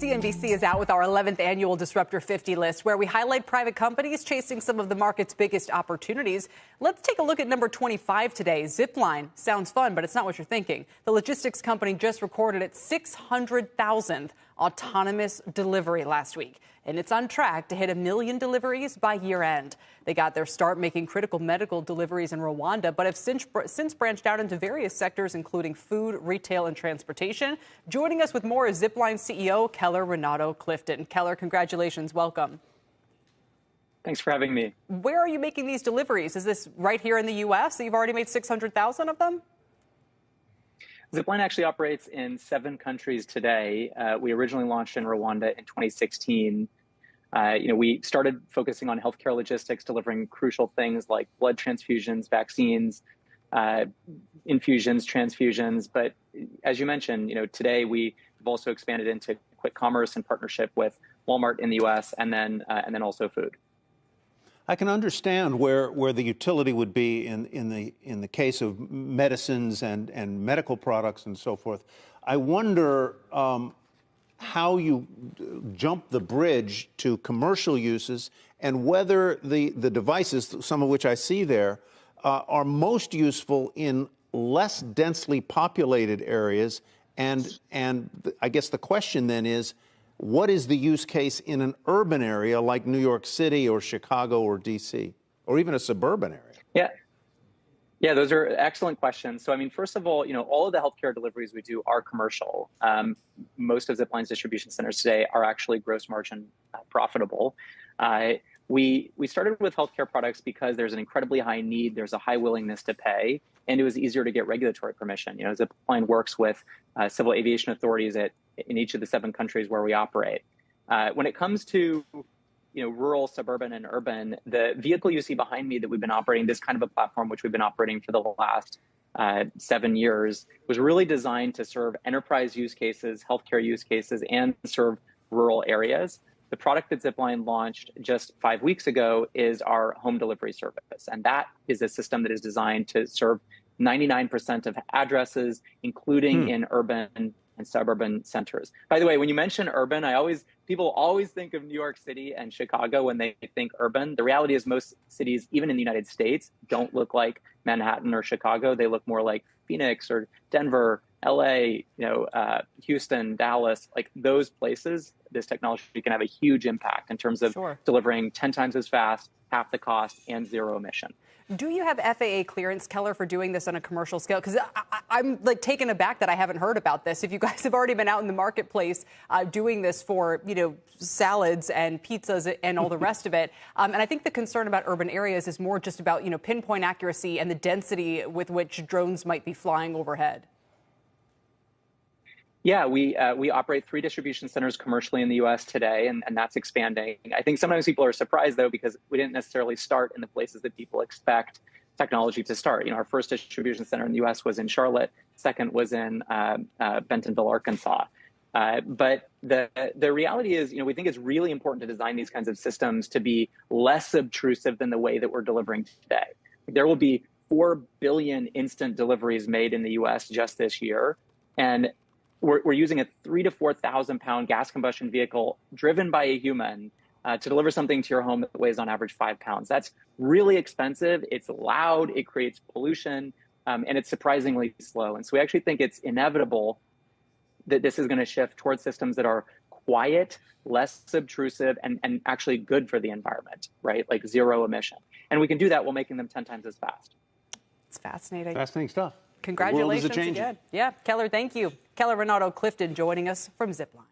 CNBC is out with our 11th annual Disruptor 50 list, where we highlight private companies chasing some of the market's biggest opportunities. Let's take a look at number 25 today. Zipline. Sounds fun, but it's not what you're thinking. The logistics company just recorded its 600,000th autonomous delivery last week, and it's on track to hit 1 million deliveries by year end. They got their start making critical medical deliveries in Rwanda, but have since branched out into various sectors, including food, retail, and transportation. Joining us with more is Zipline CEO Keller Renato Clifton. Keller, congratulations. Welcome. Thanks for having me. Where are you making these deliveries? Is this right here in the U.S.? You've already made 600,000 of them? Zipline actually operates in 7 countries today. We originally launched in Rwanda in 2016. We started focusing on healthcare logistics, delivering crucial things like blood transfusions, vaccines, infusions, transfusions. But as you mentioned, today we've also expanded into quick commerce in partnership with Walmart in the U.S. and then also food. I can understand where the utility would be in the case of medicines and medical products and so forth. I wonder how you jump the bridge to commercial uses and whether the devices, some of which I see there, are most useful in less densely populated areas. And I guess the question then is, what is the use case in an urban area like New York City or Chicago or D.C. or even a suburban area? Yeah, those are excellent questions. So, first of all, all of the healthcare deliveries we do are commercial. Most of Zipline's distribution centers today are actually gross margin profitable. We started with healthcare products because there's an incredibly high need, there's a high willingness to pay, and it was easier to get regulatory permission. Zipline works with civil aviation authorities in each of the 7 countries where we operate. When it comes to rural, suburban, and urban, the vehicle you see behind me that we've been operating, this kind of a platform which we've been operating for the last 7 years, was really designed to serve enterprise use cases, healthcare use cases, and serve rural areas. The product that Zipline launched just 5 weeks ago is our home delivery service. And that is a system that is designed to serve 99% of addresses, including in urban and suburban centers. By the way, when you mention urban, people always think of New York City and Chicago when they think urban. The reality is most cities, even in the United States, don't look like Manhattan or Chicago. They look more like Phoenix or Denver, LA, Houston, Dallas, like those places. This technology can have a huge impact in terms of delivering 10 times as fast, half the cost, and zero emission. Do you have FAA clearance, Keller, for doing this on a commercial scale? Because I'm taken aback that I haven't heard about this. If you guys have already been out in the marketplace doing this for, salads and pizzas and all the rest of it. And I think the concern about urban areas is more just about, pinpoint accuracy and the density with which drones might be flying overhead. Yeah, we operate 3 distribution centers commercially in the U.S. today, and that's expanding. I think sometimes people are surprised, though, because we didn't necessarily start in the places that people expect technology to start. Our first distribution center in the U.S. was in Charlotte. Second was in Bentonville, Arkansas. But the reality is, we think it's really important to design these kinds of systems to be less obtrusive than the way that we're delivering today. There will be 4 billion instant deliveries made in the U.S. just this year, and we're using a 3,000 to 4,000 pound gas combustion vehicle driven by a human to deliver something to your home that weighs on average 5 pounds. That's really expensive. It's loud. It creates pollution, and it's surprisingly slow. And so we actually think it's inevitable that this is going to shift towards systems that are quiet, less obtrusive, and actually good for the environment, right? Like zero emission. And we can do that while making them 10 times as fast. It's fascinating. Fascinating stuff. Congratulations again. Yeah, Keller, thank you. Keller Renato Clifton joining us from Zipline.